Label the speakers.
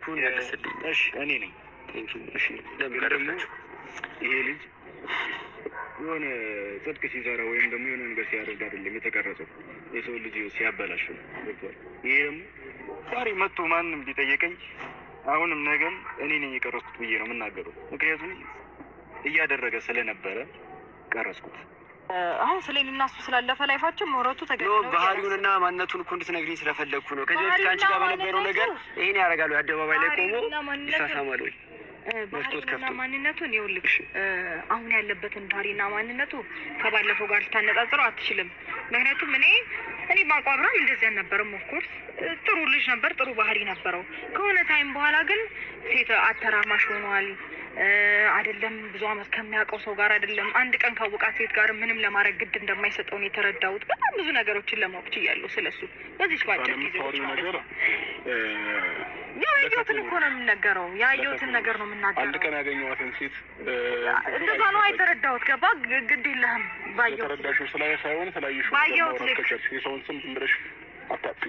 Speaker 1: የጠየቅኩህን መልስልኝ።
Speaker 2: እሺ እኔ ነኝ።
Speaker 1: እሺ ለምን ቀረፋችሁ?
Speaker 2: ይሄ ልጅ የሆነ ጽድቅ ሲሰራ ወይም ደግሞ የሆነ ነገር ሲያደርግ አይደለም የተቀረጸው፣ የሰው ልጅ ሲያበላሽ ነው። ይሄ ደግሞ ዛሬ መጥቶ ማንም ቢጠየቀኝ አሁንም ነገም እኔ ነኝ የቀረጽኩት ብዬ ነው የምናገረው። ምክንያቱም እያደረገ ስለነበረ ቀረጽኩት።
Speaker 3: አሁን ስለኔና እሱ ስላለፈ ላይፋችን መውረቱ ተገኘ።
Speaker 1: ባህሪውንና ማንነቱን እኮ እንድትነግሪኝ ስለፈለግኩ ነው። ከዚህ በፊት ከአንቺ ጋር በነበረው ነገር ይሄን ያደርጋሉ፣ አደባባይ ላይ ቆሞ ይሳሳማሉ ወይ?
Speaker 3: ባህሪና ማንነቱን ይኸውልሽ፣ አሁን ያለበትን ባህሪና ማንነቱ ከባለፈው ጋር ልታነጻጽረው አትችልም። ምክንያቱም እኔ ማውቀው አብርሃም እንደዚህ አልነበረም። ኦፍኮርስ ጥሩ ልጅ ነበር፣ ጥሩ ባህሪ ነበረው። ከሆነ ታይም በኋላ ግን ሴት አተራማሽ ሆኗል። አይደለም ብዙ አመት ከሚያውቀው ሰው ጋር አይደለም አንድ ቀን ካወቃት ሴት ጋር ምንም ለማድረግ ግድ እንደማይሰጠው ነው የተረዳሁት። በጣም ብዙ ነገሮችን ለማወቅ ችያለሁ ስለሱ በዚህ ባጭር ጊዜ ነገር። ያየሁትን እኮ ነው የምንነገረው፣ ያየሁትን ነገር ነው የምናገረው።
Speaker 2: አንድ ቀን ያገኘኋትን ሴት
Speaker 3: እንደዛ ነው የተረዳሁት። ገባ? ግድ የለህም ባየሁት
Speaker 2: ተረዳሽው ስላየ ሳይሆን ስላየሽው
Speaker 3: ባየሁት ልክ
Speaker 2: የሰውን ስም ዝም ብለሽ አታጥፊ።